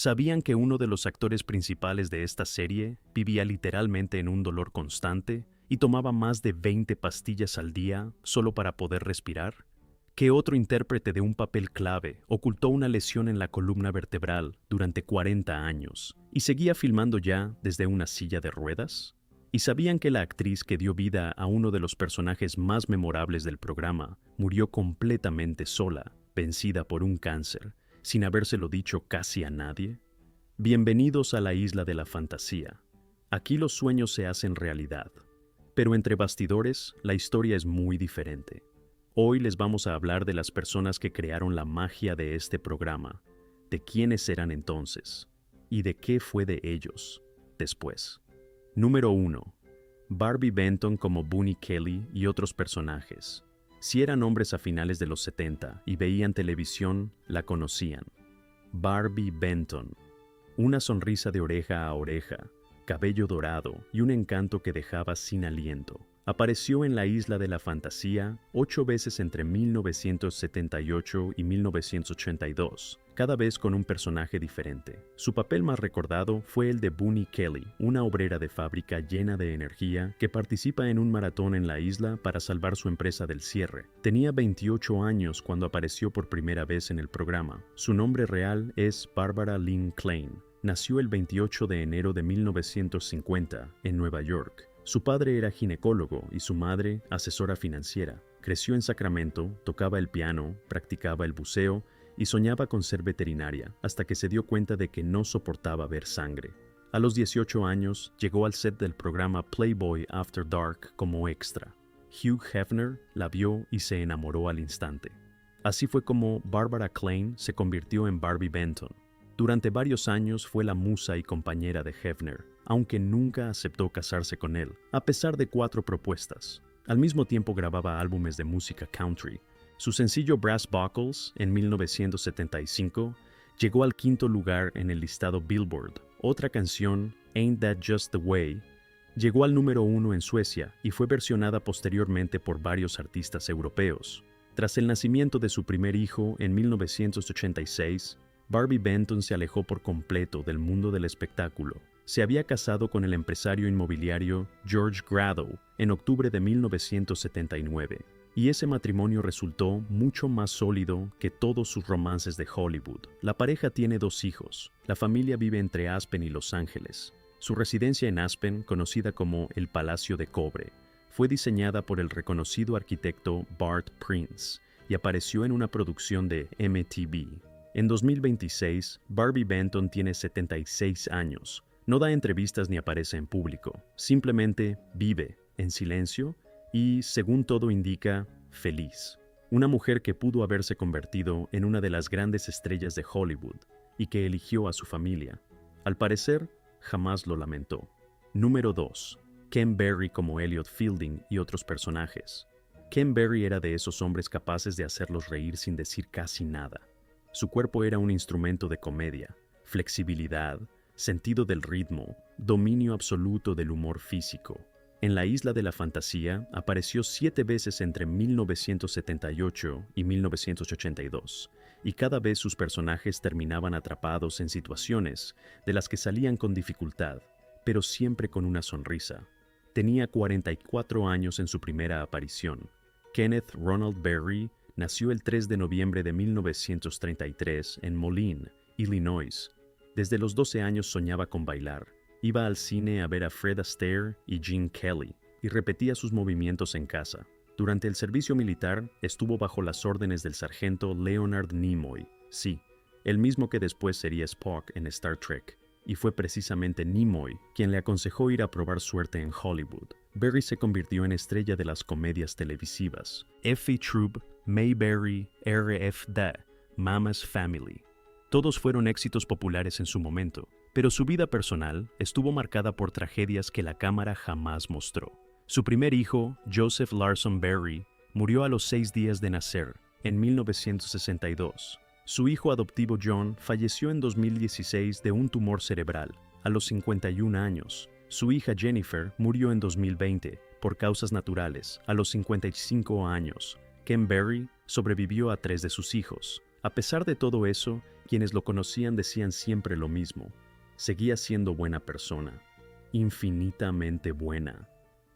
¿Sabían que uno de los actores principales de esta serie vivía literalmente en un dolor constante y tomaba más de 20 pastillas al día solo para poder respirar? ¿Qué otro intérprete de un papel clave ocultó una lesión en la columna vertebral durante 40 años y seguía filmando ya desde una silla de ruedas? ¿Y sabían que la actriz que dio vida a uno de los personajes más memorables del programa murió completamente sola, vencida por un cáncer, sin habérselo dicho casi a nadie? Bienvenidos a la isla de la fantasía. Aquí los sueños se hacen realidad. Pero entre bastidores, la historia es muy diferente. Hoy les vamos a hablar de las personas que crearon la magia de este programa, de quiénes eran entonces y de qué fue de ellos después. Número 1. Barbie Benton como Bunny Kelly y otros personajes. Si eran hombres a finales de los 70 y veían televisión, la conocían. Barbie Benton. Una sonrisa de oreja a oreja, cabello dorado y un encanto que dejaba sin aliento. Apareció en la isla de la fantasía 8 veces entre 1978 y 1982, cada vez con un personaje diferente. Su papel más recordado fue el de Bunny Kelly, una obrera de fábrica llena de energía que participa en un maratón en la isla para salvar su empresa del cierre. Tenía 28 años cuando apareció por primera vez en el programa. Su nombre real es Barbara Lynn Klein. Nació el 28 de enero de 1950 en Nueva York. Su padre era ginecólogo y su madre asesora financiera. Creció en Sacramento, tocaba el piano, practicaba el buceo y soñaba con ser veterinaria, hasta que se dio cuenta de que no soportaba ver sangre. A los 18 años llegó al set del programa Playboy After Dark como extra. Hugh Hefner la vio y se enamoró al instante. Así fue como Barbara Klein se convirtió en Barbie Benton. Durante varios años fue la musa y compañera de Hefner, aunque nunca aceptó casarse con él, a pesar de 4 propuestas. Al mismo tiempo grababa álbumes de música country. Su sencillo Brass Buckles, en 1975, llegó al 5º lugar en el listado Billboard. Otra canción, Ain't That Just the Way, llegó al número 1 en Suecia y fue versionada posteriormente por varios artistas europeos. Tras el nacimiento de su primer hijo en 1986, Barbie Benton se alejó por completo del mundo del espectáculo. Se había casado con el empresario inmobiliario George Gradow en octubre de 1979, y ese matrimonio resultó mucho más sólido que todos sus romances de Hollywood. La pareja tiene 2 hijos. La familia vive entre Aspen y Los Ángeles. Su residencia en Aspen, conocida como el Palacio de Cobre, fue diseñada por el reconocido arquitecto Bart Prince y apareció en una producción de MTV. En 2026, Barbie Benton tiene 76 años. No da entrevistas ni aparece en público. Simplemente vive en silencio y, según todo indica, feliz. Una mujer que pudo haberse convertido en una de las grandes estrellas de Hollywood y que eligió a su familia. Al parecer, jamás lo lamentó. Número 2. Ken Berry como Elliot Fielding y otros personajes. Ken Berry era de esos hombres capaces de hacerlos reír sin decir casi nada. Su cuerpo era un instrumento de comedia, flexibilidad, sentido del ritmo, dominio absoluto del humor físico. En la isla de la fantasía apareció 7 veces entre 1978 y 1982, y cada vez sus personajes terminaban atrapados en situaciones de las que salían con dificultad, pero siempre con una sonrisa. Tenía 44 años en su primera aparición. Kenneth Ronald Berry nació el 3 de noviembre de 1933 en Moline, Illinois. Desde los 12 años soñaba con bailar. Iba al cine a ver a Fred Astaire y Gene Kelly y repetía sus movimientos en casa. Durante el servicio militar estuvo bajo las órdenes del sargento Leonard Nimoy, sí, el mismo que después sería Spock en Star Trek, y fue precisamente Nimoy quien le aconsejó ir a probar suerte en Hollywood. Berry se convirtió en estrella de las comedias televisivas Effie Troop, Mayberry, RFD, Mama's Family. Todos fueron éxitos populares en su momento, pero su vida personal estuvo marcada por tragedias que la cámara jamás mostró. Su primer hijo, Joseph Larson Berry, murió a los 6 días de nacer, en 1962. Su hijo adoptivo John falleció en 2016 de un tumor cerebral, a los 51 años. Su hija Jennifer murió en 2020 por causas naturales, a los 55 años. Ken Berry sobrevivió a 3 de sus hijos. A pesar de todo eso, quienes lo conocían decían siempre lo mismo. Seguía siendo buena persona, infinitamente buena,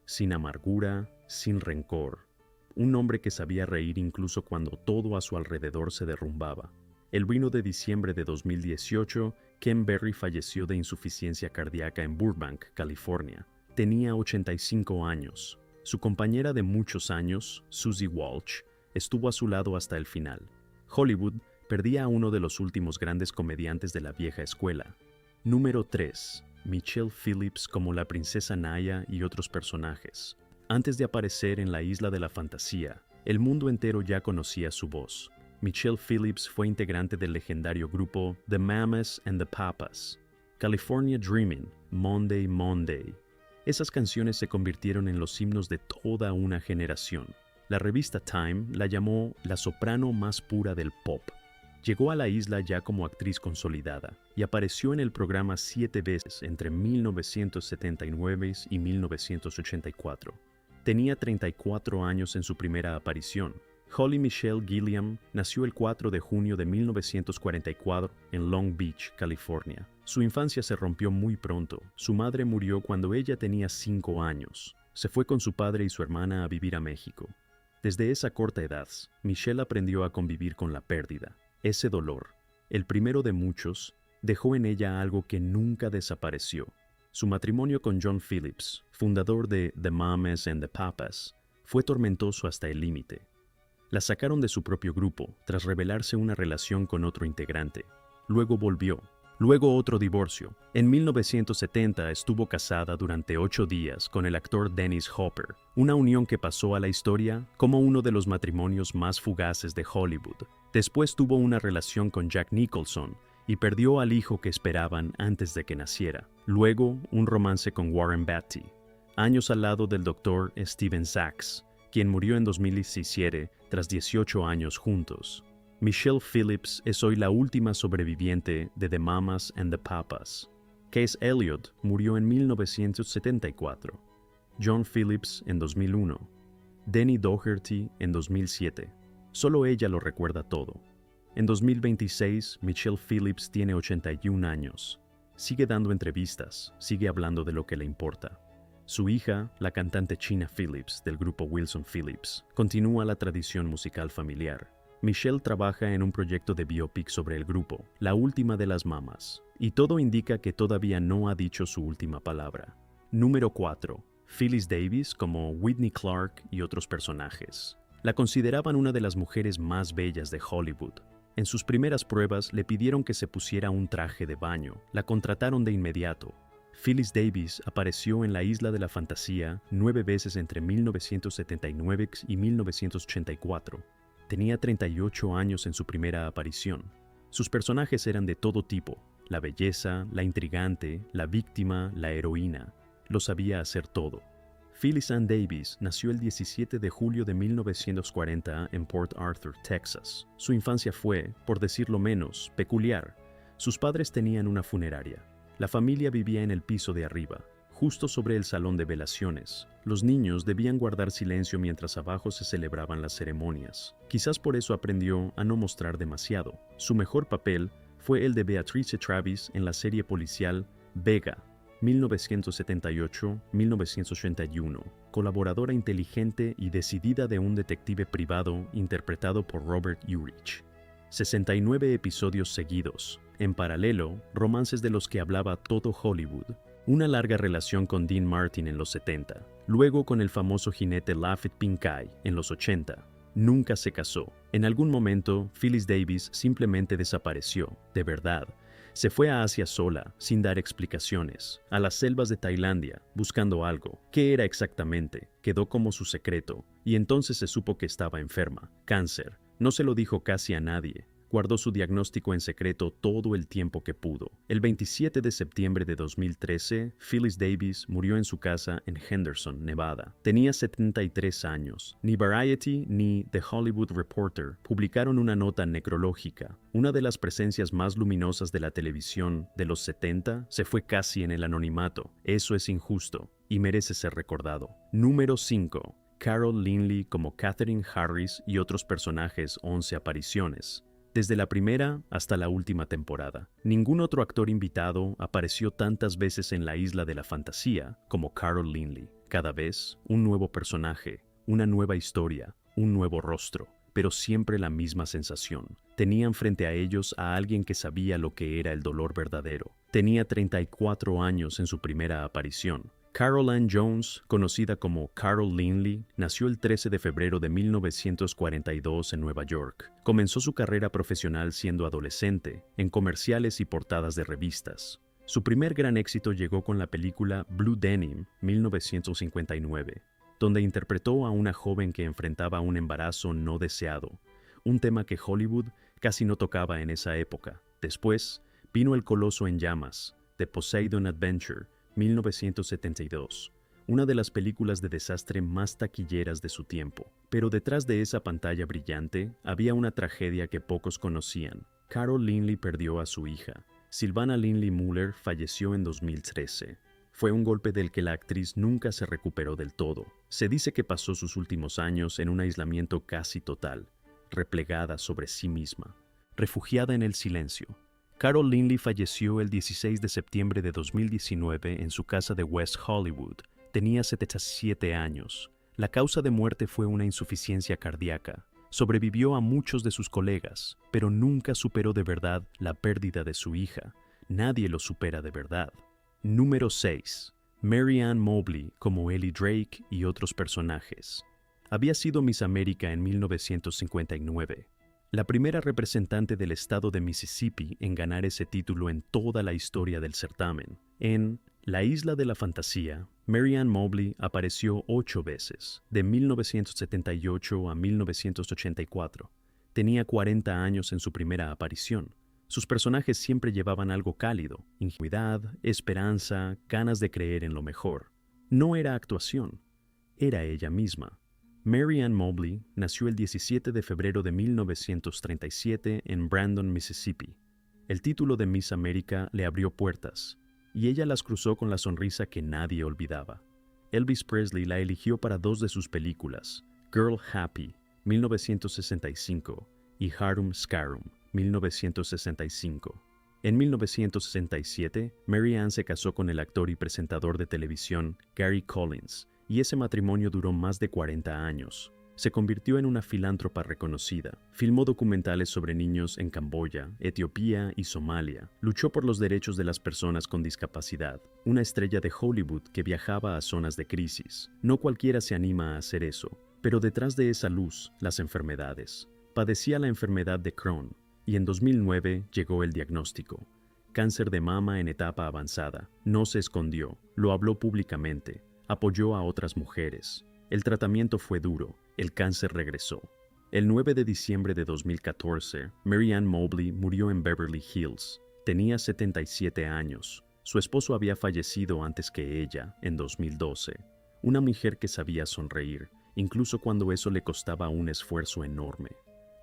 sin amargura, sin rencor. Un hombre que sabía reír incluso cuando todo a su alrededor se derrumbaba. El 1 de diciembre de 2018, Ken Berry falleció de insuficiencia cardíaca en Burbank, California. Tenía 85 años. Su compañera de muchos años, Susie Walsh, estuvo a su lado hasta el final. Hollywood perdía a uno de los últimos grandes comediantes de la vieja escuela. Número 3. Michelle Phillips como la princesa Naya y otros personajes. Antes de aparecer en la Isla de la Fantasía, el mundo entero ya conocía su voz. Michelle Phillips fue integrante del legendario grupo The Mamas and the Papas. California Dreamin', Monday, Monday. Esas canciones se convirtieron en los himnos de toda una generación. La revista Time la llamó la soprano más pura del pop. Llegó a la isla ya como actriz consolidada y apareció en el programa 7 veces entre 1979 y 1984. Tenía 34 años en su primera aparición. Holly Michelle Gilliam nació el 4 de junio de 1944 en Long Beach, California. Su infancia se rompió muy pronto. Su madre murió cuando ella tenía 5 años. Se fue con su padre y su hermana a vivir a México. Desde esa corta edad, Michelle aprendió a convivir con la pérdida. Ese dolor, el primero de muchos, dejó en ella algo que nunca desapareció. Su matrimonio con John Phillips, fundador de The Mamas and the Papas, fue tormentoso hasta el límite. La sacaron de su propio grupo tras revelarse una relación con otro integrante. Luego volvió. Luego otro divorcio. En 1970 estuvo casada durante 8 días con el actor Dennis Hopper, una unión que pasó a la historia como uno de los matrimonios más fugaces de Hollywood. Después tuvo una relación con Jack Nicholson y perdió al hijo que esperaban antes de que naciera. Luego, un romance con Warren Beatty. Años al lado del doctor Steven Sachs, quien murió en 2017 tras 18 años juntos. Michelle Phillips es hoy la última sobreviviente de The Mamas and the Papas. Case Elliot murió en 1974. John Phillips en 2001. Denny Doherty en 2007. Solo ella lo recuerda todo. En 2026, Michelle Phillips tiene 81 años. Sigue dando entrevistas, sigue hablando de lo que le importa. Su hija, la cantante China Phillips del grupo Wilson Phillips, continúa la tradición musical familiar. Michelle trabaja en un proyecto de biopic sobre el grupo, La Última de las Mamas, y todo indica que todavía no ha dicho su última palabra. Número 4. Phyllis Davis como Whitney Clark y otros personajes. La consideraban una de las mujeres más bellas de Hollywood. En sus primeras pruebas le pidieron que se pusiera un traje de baño. La contrataron de inmediato. Phyllis Davis apareció en la Isla de la Fantasía 9 veces entre 1979 y 1984. Tenía 38 años en su primera aparición. Sus personajes eran de todo tipo: la belleza, la intrigante, la víctima, la heroína. Lo sabía hacer todo. Phyllis Ann Davis nació el 17 de julio de 1940 en Port Arthur, Texas. Su infancia fue, por decirlo menos, peculiar. Sus padres tenían una funeraria. La familia vivía en el piso de arriba, justo sobre el salón de velaciones. Los niños debían guardar silencio mientras abajo se celebraban las ceremonias. Quizás por eso aprendió a no mostrar demasiado. Su mejor papel fue el de Beatrice Travis en la serie policial Vega, 1978-1981, colaboradora inteligente y decidida de un detective privado interpretado por Robert Urich. 69 episodios seguidos. En paralelo, romances de los que hablaba todo Hollywood. Una larga relación con Dean Martin en los 70, luego con el famoso jinete Laffit Pincay en los 80. Nunca se casó. En algún momento, Phyllis Davis simplemente desapareció, de verdad. Se fue a Asia sola, sin dar explicaciones, a las selvas de Tailandia, buscando algo. ¿Qué era exactamente? Quedó como su secreto, y entonces se supo que estaba enferma, cáncer. No se lo dijo casi a nadie. Guardó su diagnóstico en secreto todo el tiempo que pudo. El 27 de septiembre de 2013, Phyllis Davis murió en su casa en Henderson, Nevada. Tenía 73 años. Ni Variety ni The Hollywood Reporter publicaron una nota necrológica. Una de las presencias más luminosas de la televisión de los 70 se fue casi en el anonimato. Eso es injusto y merece ser recordado. Número 5. Carol Linley como Catherine Harris y otros personajes, 11 apariciones. desde la primera hasta la última temporada. Ningún otro actor invitado apareció tantas veces en la Isla de la Fantasía como Carol Lynley. Cada vez, un nuevo personaje, una nueva historia, un nuevo rostro, pero siempre la misma sensación. Tenían frente a ellos a alguien que sabía lo que era el dolor verdadero. Tenía 34 años en su primera aparición. Carol Ann Jones, conocida como Carol Lynley, nació el 13 de febrero de 1942 en Nueva York. Comenzó su carrera profesional siendo adolescente, en comerciales y portadas de revistas. Su primer gran éxito llegó con la película Blue Denim, 1959, donde interpretó a una joven que enfrentaba un embarazo no deseado, un tema que Hollywood casi no tocaba en esa época. Después, vino El Coloso en Llamas, The Poseidon Adventure, 1972, una de las películas de desastre más taquilleras de su tiempo. Pero detrás de esa pantalla brillante había una tragedia que pocos conocían. Carol Lynley perdió a su hija. Silvana Lynley Muller falleció en 2013. Fue un golpe del que la actriz nunca se recuperó del todo. Se dice que pasó sus últimos años en un aislamiento casi total, replegada sobre sí misma, refugiada en el silencio. Carol Lynley falleció el 16 de septiembre de 2019 en su casa de West Hollywood. Tenía 77 años. La causa de muerte fue una insuficiencia cardíaca. Sobrevivió a muchos de sus colegas, pero nunca superó de verdad la pérdida de su hija. Nadie lo supera de verdad. Número 6. Mary Ann Mobley como Ellie Drake y otros personajes. Había sido Miss América en 1959. La primera representante del estado de Mississippi en ganar ese título en toda la historia del certamen. En La Isla de la Fantasía, Mary Ann Mobley apareció 8 veces, de 1978 a 1984. Tenía 40 años en su primera aparición. Sus personajes siempre llevaban algo cálido, ingenuidad, esperanza, ganas de creer en lo mejor. No era actuación, era ella misma. Mary Ann Mobley nació el 17 de febrero de 1937 en Brandon, Mississippi. El título de Miss América le abrió puertas, y ella las cruzó con la sonrisa que nadie olvidaba. Elvis Presley la eligió para 2 de sus películas, Girl Happy, 1965, y Harum Scarum, 1965. En 1967, Mary Ann se casó con el actor y presentador de televisión Gary Collins, y ese matrimonio duró más de 40 años. Se convirtió en una filántropa reconocida. Filmó documentales sobre niños en Camboya, Etiopía y Somalia. Luchó por los derechos de las personas con discapacidad. Una estrella de Hollywood que viajaba a zonas de crisis. No cualquiera se anima a hacer eso. Pero detrás de esa luz, las enfermedades. Padecía la enfermedad de Crohn, y en 2009 llegó el diagnóstico. Cáncer de mama en etapa avanzada. No se escondió, lo habló públicamente. Apoyó a otras mujeres. El tratamiento fue duro. El cáncer regresó. El 9 de diciembre de 2014, Mary Ann Mobley murió en Beverly Hills. Tenía 77 años. Su esposo había fallecido antes que ella, en 2012. Una mujer que sabía sonreír, incluso cuando eso le costaba un esfuerzo enorme.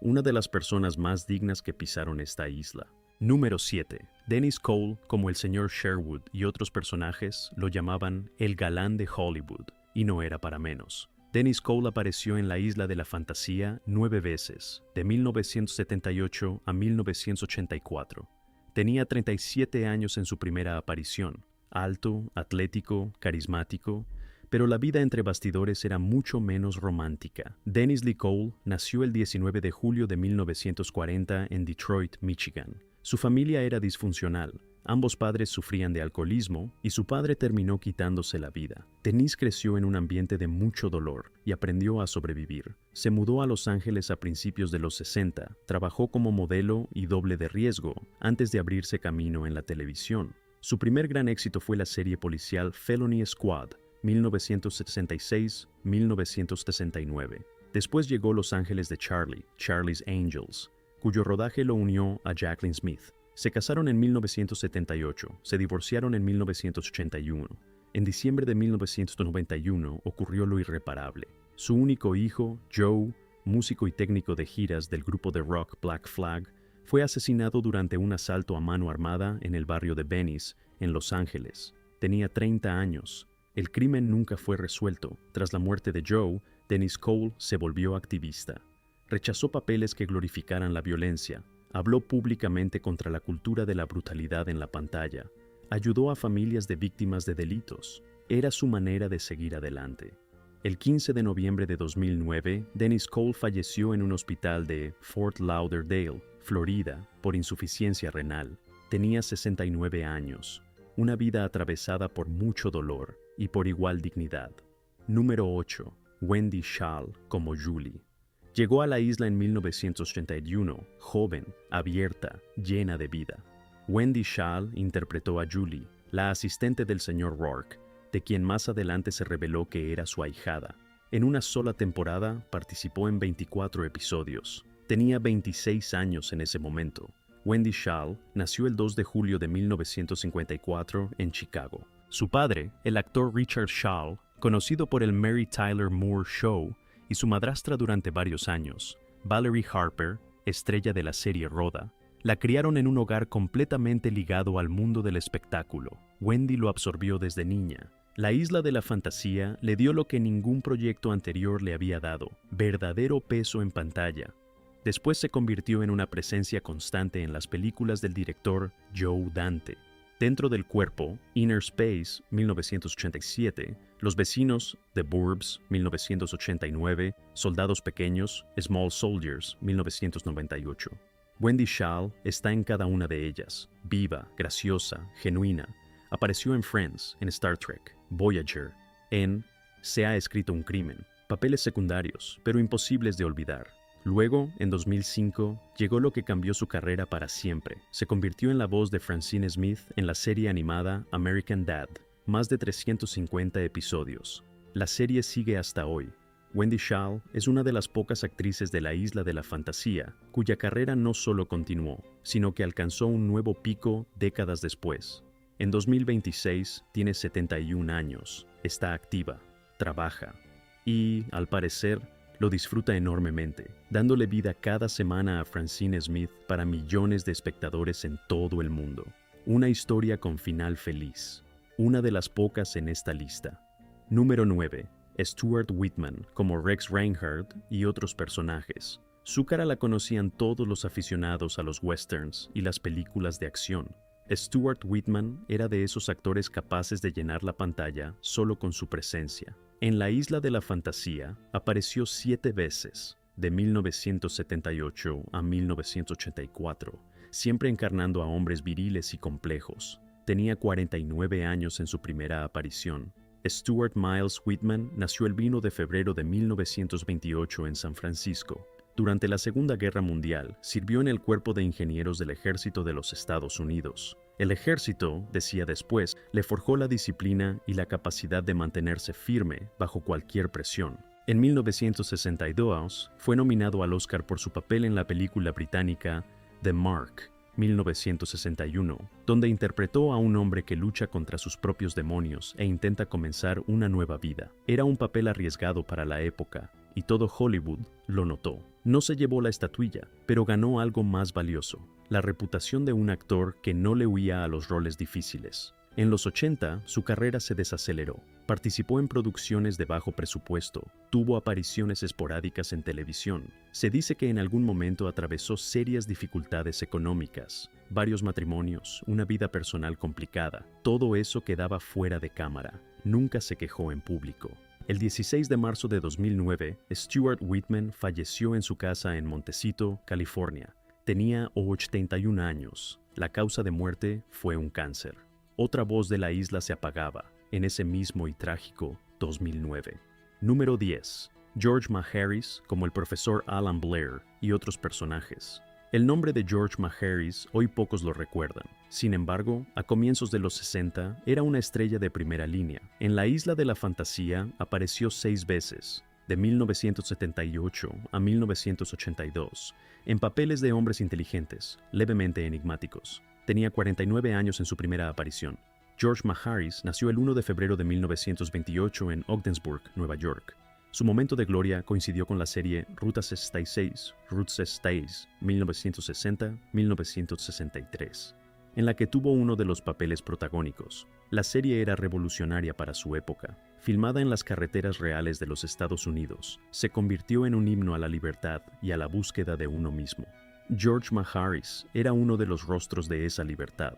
Una de las personas más dignas que pisaron esta isla. Número 7. Dennis Cole, como el señor Sherwood y otros personajes, lo llamaban el galán de Hollywood, y no era para menos. Dennis Cole apareció en La Isla de la Fantasía 9 veces, de 1978 a 1984. Tenía 37 años en su primera aparición, alto, atlético, carismático, pero la vida entre bastidores era mucho menos romántica. Dennis Lee Cole nació el 19 de julio de 1940 en Detroit, Michigan. Su familia era disfuncional. Ambos padres sufrían de alcoholismo y su padre terminó quitándose la vida. Denise creció en un ambiente de mucho dolor y aprendió a sobrevivir. Se mudó a Los Ángeles a principios de los 60, trabajó como modelo y doble de riesgo antes de abrirse camino en la televisión. Su primer gran éxito fue la serie policial Felony Squad, 1966-1969. Después llegó Los Ángeles de Charlie, Charlie's Angels, cuyo rodaje lo unió a Jacqueline Smith. Se casaron en 1978, se divorciaron en 1981. En diciembre de 1991 ocurrió lo irreparable. Su único hijo, Joe, músico y técnico de giras del grupo de rock Black Flag, fue asesinado durante un asalto a mano armada en el barrio de Venice, en Los Ángeles. Tenía 30 años. El crimen nunca fue resuelto. Tras la muerte de Joe, Dennis Cole se volvió activista. Rechazó papeles que glorificaran la violencia. habló públicamente contra la cultura de la brutalidad en la pantalla, ayudó a familias de víctimas de delitos. Era su manera de seguir adelante. El 15 de noviembre de 2009, Dennis Cole falleció en un hospital de Fort Lauderdale, Florida, por insuficiencia renal. Tenía 69 años, una vida atravesada por mucho dolor y por igual dignidad. Número 8. Wendy Schaal como Julie. Llegó a la isla en 1981, joven, abierta, llena de vida. Wendy Schaal interpretó a Julie, la asistente del señor Rourke, de quien más adelante se reveló que era su ahijada. En una sola temporada participó en 24 episodios. Tenía 26 años en ese momento. Wendy Schaal nació el 2 de julio de 1954 en Chicago. Su padre, el actor Richard Schaal, conocido por el Mary Tyler Moore Show, y su madrastra durante varios años, Valerie Harper, estrella de la serie Rhoda, la criaron en un hogar completamente ligado al mundo del espectáculo. Wendy lo absorbió desde niña. La isla de la fantasía le dio lo que ningún proyecto anterior le había dado, verdadero peso en pantalla. Después se convirtió en una presencia constante en las películas del director Joe Dante. Dentro del cuerpo, Inner Space, 1987, Los vecinos, The Burbs, 1989, Soldados pequeños, Small Soldiers, 1998. Wendy Schaal está en cada una de ellas, viva, graciosa, genuina. Apareció en Friends, en Star Trek, Voyager, en Se ha escrito un crimen, papeles secundarios, pero imposibles de olvidar. Luego, en 2005, llegó lo que cambió su carrera para siempre. Se convirtió en la voz de Francine Smith en la serie animada American Dad, más de 350 episodios. La serie sigue hasta hoy. Wendy Schaal es una de las pocas actrices de la isla de la fantasía cuya carrera no solo continuó, sino que alcanzó un nuevo pico décadas después. En 2026 tiene 71 años, está activa, trabaja y, al parecer, lo disfruta enormemente, dándole vida cada semana a Francine Smith para millones de espectadores en todo el mundo. Una historia con final feliz, una de las pocas en esta lista. Número 9. Stuart Whitman como Rex Reinhardt y otros personajes. Su cara la conocían todos los aficionados a los westerns y las películas de acción. Stuart Whitman era de esos actores capaces de llenar la pantalla solo con su presencia. En la isla de la fantasía apareció 7 veces, de 1978 a 1984, siempre encarnando a hombres viriles y complejos. Tenía 49 años en su primera aparición. Stuart Miles Whitman nació el 1 de febrero de 1928 en San Francisco. Durante la Segunda Guerra Mundial, sirvió en el Cuerpo de Ingenieros del Ejército de los Estados Unidos. El ejército, decía después, le forjó la disciplina y la capacidad de mantenerse firme bajo cualquier presión. En 1962, fue nominado al Oscar por su papel en la película británica The Mark, 1961, donde interpretó a un hombre que lucha contra sus propios demonios e intenta comenzar una nueva vida. Era un papel arriesgado para la época, y todo Hollywood lo notó. No se llevó la estatuilla, pero ganó algo más valioso: la reputación de un actor que no le huía a los roles difíciles. En los 80, su carrera se desaceleró. Participó en producciones de bajo presupuesto, tuvo apariciones esporádicas en televisión. Se dice que en algún momento atravesó serias dificultades económicas, varios matrimonios, una vida personal complicada. Todo eso quedaba fuera de cámara. Nunca se quejó en público. El 16 de marzo de 2009, Stuart Whitman falleció en su casa en Montecito, California. Tenía 81 años. La causa de muerte fue un cáncer. Otra voz de la isla se apagaba en ese mismo y trágico 2009. Número 10. George Maharis como el profesor Alan Blair y otros personajes. El nombre de George Maharis hoy pocos lo recuerdan. Sin embargo, a comienzos de los 60 era una estrella de primera línea. En la isla de la fantasía apareció 6 veces, de 1978 a 1982, en papeles de hombres inteligentes, levemente enigmáticos. Tenía 49 años en su primera aparición. George Maharis nació el 1 de febrero de 1928 en Ogdensburg, Nueva York. Su momento de gloria coincidió con la serie Ruta 66, Route 66, 1960-1963, en la que tuvo uno de los papeles protagónicos. La serie era revolucionaria para su época. Filmada en las carreteras reales de los Estados Unidos, se convirtió en un himno a la libertad y a la búsqueda de uno mismo. George Maharis era uno de los rostros de esa libertad.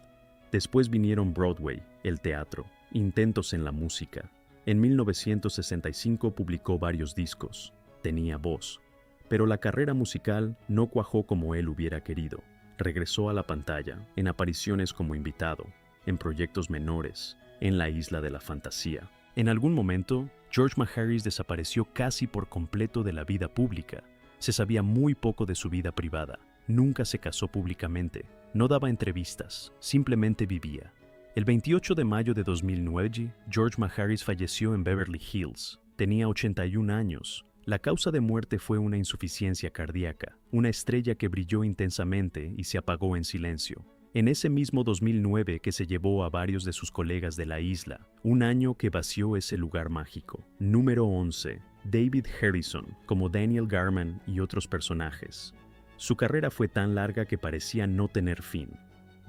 Después vinieron Broadway, el teatro, intentos en la música. En 1965 publicó varios discos. Tenía voz. Pero la carrera musical no cuajó como él hubiera querido. Regresó a la pantalla, en apariciones como invitado, en proyectos menores, en la Isla de la Fantasía. En algún momento, George Maharis desapareció casi por completo de la vida pública. Se sabía muy poco de su vida privada. Nunca se casó públicamente. No daba entrevistas. Simplemente vivía. El 28 de mayo de 2009, George Maharis falleció en Beverly Hills. Tenía 81 años. La causa de muerte fue una insuficiencia cardíaca, una estrella que brilló intensamente y se apagó en silencio. En ese mismo 2009 que se llevó a varios de sus colegas de la isla, un año que vació ese lugar mágico. Número 11. David Harrison, como Daniel Garman y otros personajes. Su carrera fue tan larga que parecía no tener fin.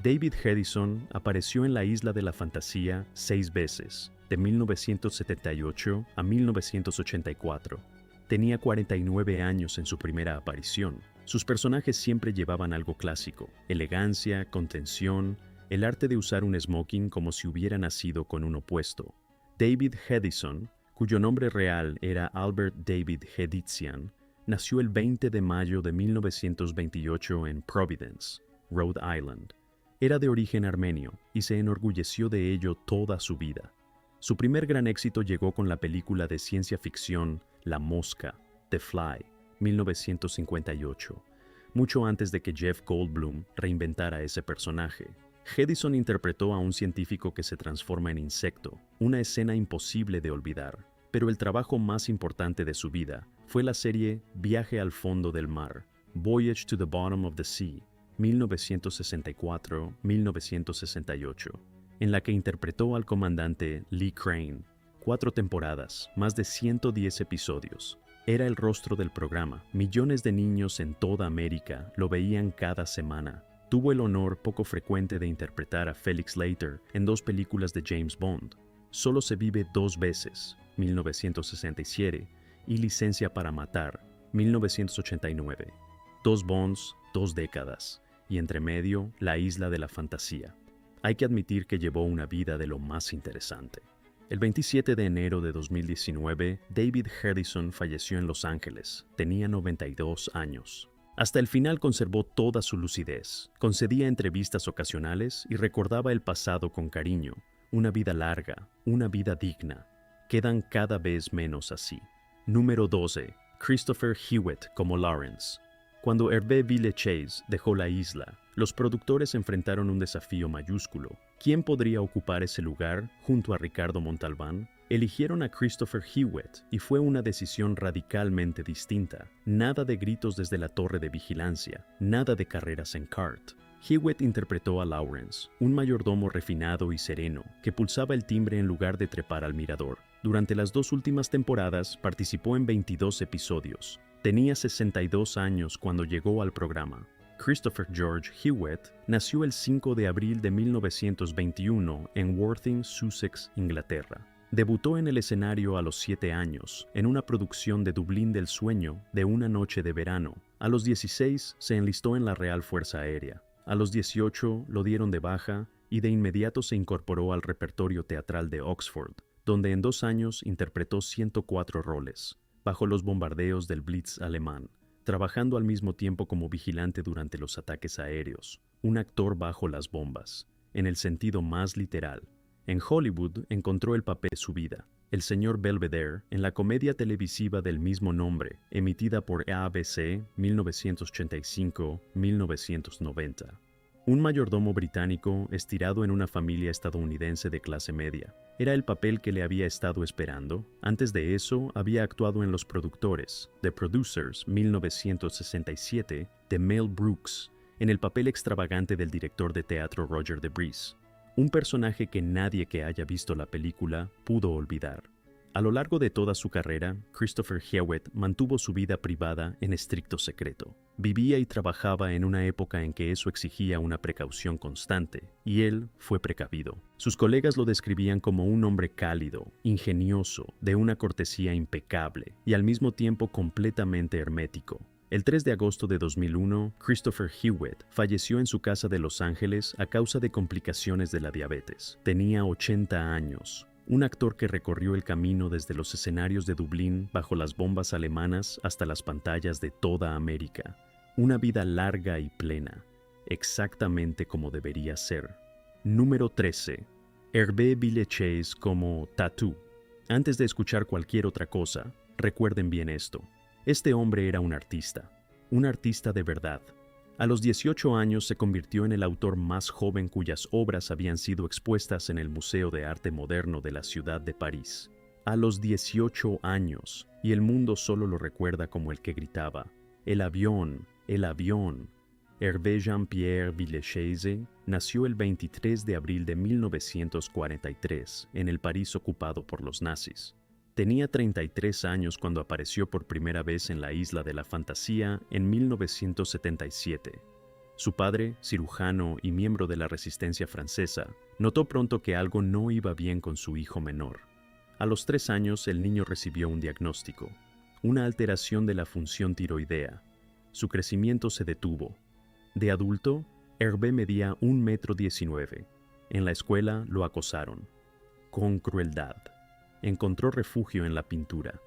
David Harrison apareció en la Isla de la Fantasía 6 veces, de 1978 a 1984. Tenía 49 años en su primera aparición. Sus personajes siempre llevaban algo clásico: elegancia, contención, el arte de usar un smoking como si hubiera nacido con un opuesto. David Hedison, cuyo nombre real era Albert David Hedizian, nació el 20 de mayo de 1928 en Providence, Rhode Island. Era de origen armenio y se enorgulleció de ello toda su vida. Su primer gran éxito llegó con la película de ciencia ficción La Mosca, The Fly, 1958, mucho antes de que Jeff Goldblum reinventara ese personaje. Hedison interpretó a un científico que se transforma en insecto, una escena imposible de olvidar, pero el trabajo más importante de su vida fue la serie Viaje al fondo del mar, Voyage to the Bottom of the Sea, 1964-1968, en la que interpretó al comandante Lee Crane. 4 temporadas, más de 110 episodios. Era el rostro del programa. Millones de niños en toda América lo veían cada semana. Tuvo el honor poco frecuente de interpretar a Felix Leiter en 2 películas de James Bond. Solo se vive 2 veces, 1967, y Licencia para matar, 1989. 2 Bonds, 2 décadas, y entre medio, la Isla de la Fantasía. Hay que admitir que llevó una vida de lo más interesante. El 27 de enero de 2019, David Harrison falleció en Los Ángeles. Tenía 92 años. Hasta el final conservó toda su lucidez. Concedía entrevistas ocasionales y recordaba el pasado con cariño. Una vida larga, una vida digna. Quedan cada vez menos así. Número 12. Christopher Hewitt como Lawrence. Cuando Hervé Villechaize dejó la isla, los productores enfrentaron un desafío mayúsculo. ¿Quién podría ocupar ese lugar junto a Ricardo Montalbán? Eligieron a Christopher Hewitt y fue una decisión radicalmente distinta. Nada de gritos desde la torre de vigilancia, nada de carreras en kart. Hewitt interpretó a Lawrence, un mayordomo refinado y sereno que pulsaba el timbre en lugar de trepar al mirador. Durante las 2 últimas temporadas participó en 22 episodios. Tenía 62 años cuando llegó al programa. Christopher George Hewitt nació el 5 de abril de 1921 en Worthing, Sussex, Inglaterra. Debutó en el escenario a los 7 años, en una producción de Dublín del Sueño de Una noche de verano. A los 16 se enlistó en la Real Fuerza Aérea. A los 18 lo dieron de baja y de inmediato se incorporó al repertorio teatral de Oxford, donde en 2 años interpretó 104 roles, bajo los bombardeos del Blitz alemán, trabajando al mismo tiempo como vigilante durante los ataques aéreos, un actor bajo las bombas, en el sentido más literal. En Hollywood encontró el papel de su vida, el señor Belvedere, en la comedia televisiva del mismo nombre, emitida por ABC 1985-1990. Un mayordomo británico estirado en una familia estadounidense de clase media. Era el papel que le había estado esperando. Antes de eso, había actuado en Los Productores, The Producers, 1967, de Mel Brooks, en el papel extravagante del director de teatro Roger Debris, un personaje que nadie que haya visto la película pudo olvidar. A lo largo de toda su carrera, Christopher Hewitt mantuvo su vida privada en estricto secreto. Vivía y trabajaba en una época en que eso exigía una precaución constante, y él fue precavido. Sus colegas lo describían como un hombre cálido, ingenioso, de una cortesía impecable, y al mismo tiempo completamente hermético. El 3 de agosto de 2001, Christopher Hewitt falleció en su casa de Los Ángeles a causa de complicaciones de la diabetes. Tenía 80 años. Un actor que recorrió el camino desde los escenarios de Dublín bajo las bombas alemanas hasta las pantallas de toda América. Una vida larga y plena, exactamente como debería ser. Número 13. Hervé Villechaize como Tattoo. Antes de escuchar cualquier otra cosa, recuerden bien esto. Este hombre era un artista de verdad. A los 18 años se convirtió en el autor más joven cuyas obras habían sido expuestas en el Museo de Arte Moderno de la ciudad de París. A los 18 años, y el mundo solo lo recuerda como el que gritaba, "El avión, el avión". Hervé Jean-Pierre Villechaize nació el 23 de abril de 1943 en el París ocupado por los nazis. Tenía 33 años cuando apareció por primera vez en la Isla de la Fantasía en 1977. Su padre, cirujano y miembro de la resistencia francesa, notó pronto que algo no iba bien con su hijo menor. A los 3 años el niño recibió un diagnóstico, una alteración de la función tiroidea. Su crecimiento se detuvo. De adulto, Hervé medía 1,19 m. En la escuela lo acosaron, con crueldad. Encontró refugio en la pintura.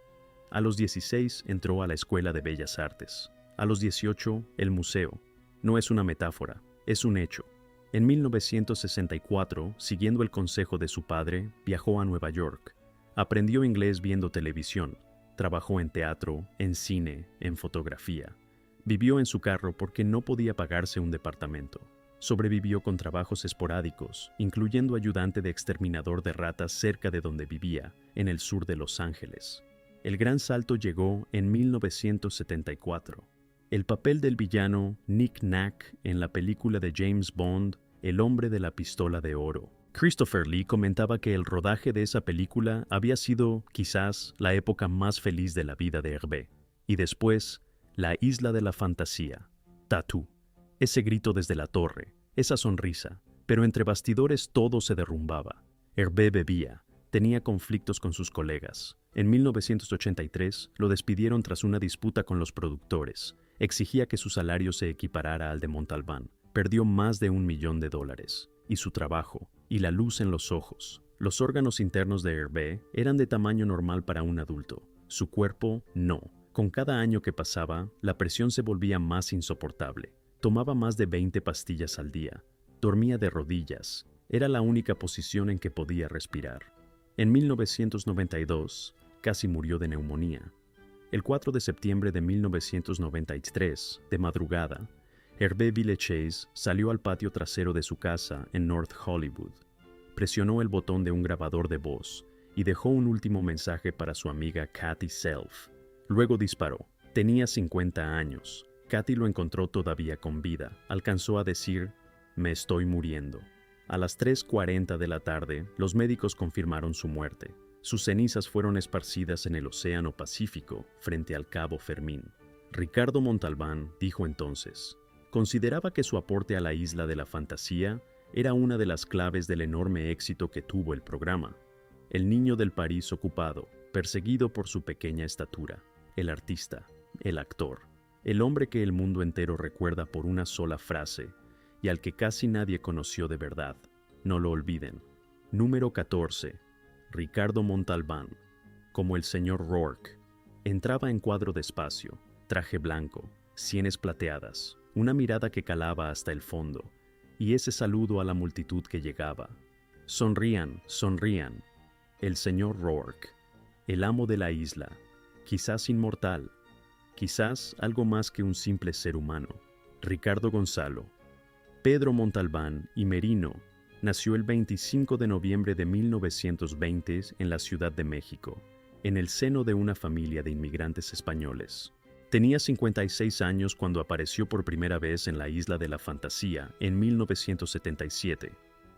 A los 16 entró a la Escuela de Bellas Artes. A los 18, el museo. No es una metáfora, es un hecho. En 1964, siguiendo el consejo de su padre, viajó a Nueva York. Aprendió inglés viendo televisión. Trabajó en teatro, en cine, en fotografía. Vivió en su carro porque no podía pagarse un departamento. Sobrevivió con trabajos esporádicos, incluyendo ayudante de exterminador de ratas cerca de donde vivía, en el sur de Los Ángeles. El gran salto llegó en 1974. El papel del villano Nick Nack en la película de James Bond, El hombre de la pistola de oro. Christopher Lee comentaba que el rodaje de esa película había sido, quizás, la época más feliz de la vida de Hervé. Y después, la Isla de la Fantasía, Tattoo. Ese grito desde la torre, esa sonrisa, pero entre bastidores todo se derrumbaba. Hervé bebía, tenía conflictos con sus colegas. En 1983 lo despidieron tras una disputa con los productores. Exigía que su salario se equiparara al de Montalbán. Perdió más de $1 millón. Y su trabajo, y la luz en los ojos. Los órganos internos de Hervé eran de tamaño normal para un adulto. Su cuerpo, no. Con cada año que pasaba, la presión se volvía más insoportable. Tomaba más de 20 pastillas al día. Dormía de rodillas. Era la única posición en que podía respirar. En 1992, casi murió de neumonía. El 4 de septiembre de 1993, de madrugada, Hervé Villechaize salió al patio trasero de su casa en North Hollywood. Presionó el botón de un grabador de voz y dejó un último mensaje para su amiga Kathy Self. Luego disparó. Tenía 50 años. Kathy lo encontró todavía con vida. Alcanzó a decir, "Me estoy muriendo". A las 3:40 de la tarde, los médicos confirmaron su muerte. Sus cenizas fueron esparcidas en el Océano Pacífico, frente al Cabo Fermín. Ricardo Montalbán dijo entonces, consideraba que su aporte a la Isla de la Fantasía era una de las claves del enorme éxito que tuvo el programa. El niño del París ocupado, perseguido por su pequeña estatura, el artista, el actor, el hombre que el mundo entero recuerda por una sola frase y al que casi nadie conoció de verdad. No lo olviden. Número 14. Ricardo Montalbán, como el señor Rourke. Entraba en cuadro despacio, traje blanco, sienes plateadas, una mirada que calaba hasta el fondo, y ese saludo a la multitud que llegaba. Sonrían, sonrían. El señor Rourke, el amo de la isla, quizás inmortal, quizás algo más que un simple ser humano. Ricardo Gonzalo. Pedro Montalbán y Merino nació el 25 de noviembre de 1920 en la Ciudad de México, en el seno de una familia de inmigrantes españoles. Tenía 56 años cuando apareció por primera vez en la Isla de la Fantasía en 1977.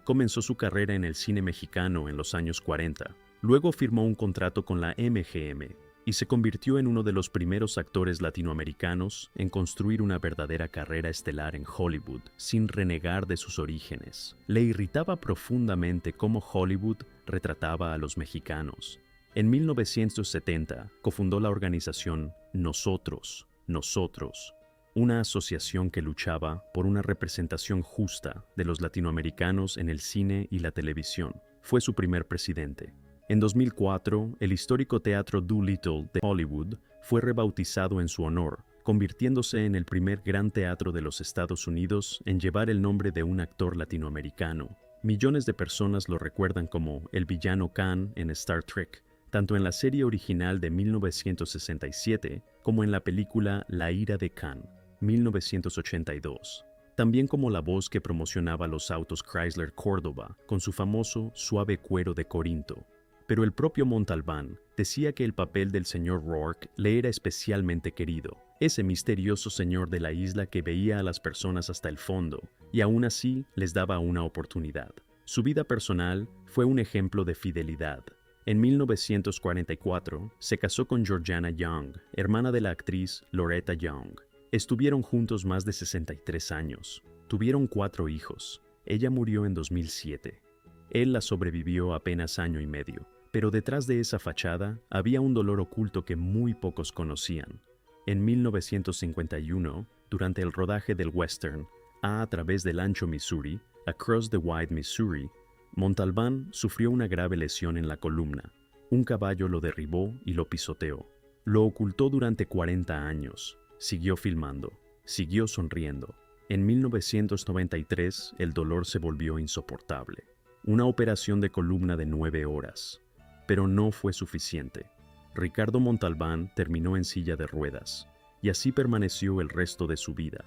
Comenzó su carrera en el cine mexicano en los años 40. Luego firmó un contrato con la MGM y se convirtió en uno de los primeros actores latinoamericanos en construir una verdadera carrera estelar en Hollywood, sin renegar de sus orígenes. Le irritaba profundamente cómo Hollywood retrataba a los mexicanos. En 1970, cofundó la organización Nosotros, Nosotros, una asociación que luchaba por una representación justa de los latinoamericanos en el cine y la televisión. Fue su primer presidente. En 2004, el histórico Teatro Doolittle de Hollywood fue rebautizado en su honor, convirtiéndose en el primer gran teatro de los Estados Unidos en llevar el nombre de un actor latinoamericano. Millones de personas lo recuerdan como el villano Khan en Star Trek, tanto en la serie original de 1967 como en la película La ira de Khan, 1982. También como la voz que promocionaba los autos Chrysler Córdoba con su famoso suave cuero de Corinto. Pero el propio Montalbán decía que el papel del señor Rourke le era especialmente querido, ese misterioso señor de la isla que veía a las personas hasta el fondo y aún así les daba una oportunidad. Su vida personal fue un ejemplo de fidelidad. En 1944 se casó con Georgiana Young, hermana de la actriz Loretta Young. Estuvieron juntos más de 63 años. Tuvieron 4 hijos. Ella murió en 2007. Él la sobrevivió apenas año y medio. Pero detrás de esa fachada había un dolor oculto que muy pocos conocían. En 1951, durante el rodaje del western A través del ancho Missouri, Across the Wide Missouri, Montalbán sufrió una grave lesión en la columna. Un caballo lo derribó y lo pisoteó. Lo ocultó durante 40 años. Siguió filmando. Siguió sonriendo. En 1993, el dolor se volvió insoportable. Una operación de columna de 9 horas. Pero no fue suficiente. Ricardo Montalbán terminó en silla de ruedas, y así permaneció el resto de su vida.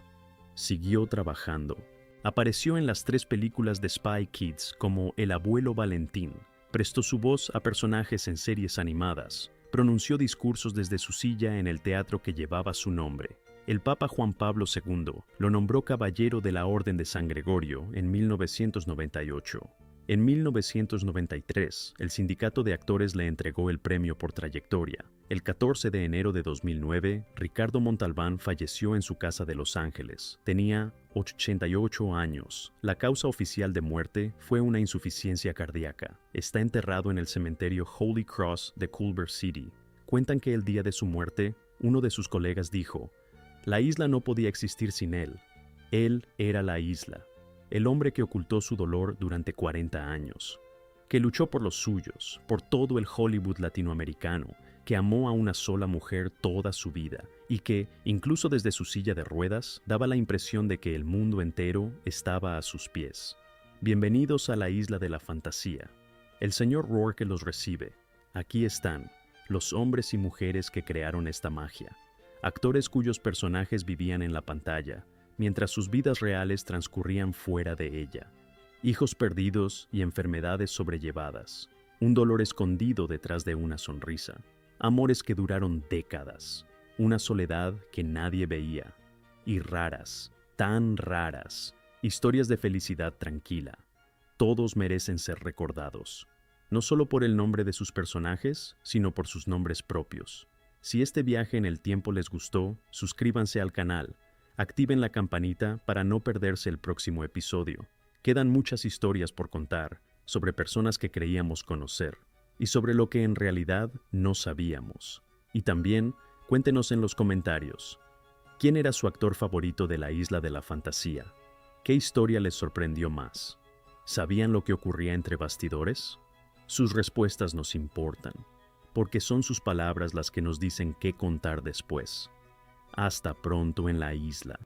Siguió trabajando. Apareció en las 3 películas de Spy Kids como el abuelo Valentín. Prestó su voz a personajes en series animadas. Pronunció discursos desde su silla en el teatro que llevaba su nombre. El Papa Juan Pablo II lo nombró Caballero de la Orden de San Gregorio en 1998. En 1993, el Sindicato de Actores le entregó el premio por trayectoria. El 14 de enero de 2009, Ricardo Montalbán falleció en su casa de Los Ángeles. Tenía 88 años. La causa oficial de muerte fue una insuficiencia cardíaca. Está enterrado en el cementerio Holy Cross de Culver City. Cuentan que el día de su muerte, uno de sus colegas dijo: "La isla no podía existir sin él. Él era la isla". El hombre que ocultó su dolor durante 40 años, que luchó por los suyos, por todo el Hollywood latinoamericano, que amó a una sola mujer toda su vida y que, incluso desde su silla de ruedas, daba la impresión de que el mundo entero estaba a sus pies. Bienvenidos a la isla de la fantasía. El señor Rourke los recibe. Aquí están, los hombres y mujeres que crearon esta magia, actores cuyos personajes vivían en la pantalla, mientras sus vidas reales transcurrían fuera de ella. Hijos perdidos y enfermedades sobrellevadas. Un dolor escondido detrás de una sonrisa. Amores que duraron décadas. Una soledad que nadie veía. Y raras, tan raras. Historias de felicidad tranquila. Todos merecen ser recordados. No solo por el nombre de sus personajes, sino por sus nombres propios. Si este viaje en el tiempo les gustó, suscríbanse al canal. Activen la campanita para no perderse el próximo episodio. Quedan muchas historias por contar sobre personas que creíamos conocer y sobre lo que en realidad no sabíamos. Y también cuéntenos en los comentarios, ¿quién era su actor favorito de la Isla de la Fantasía? ¿Qué historia les sorprendió más? ¿Sabían lo que ocurría entre bastidores? Sus respuestas nos importan, porque son sus palabras las que nos dicen qué contar después. Hasta pronto en la isla.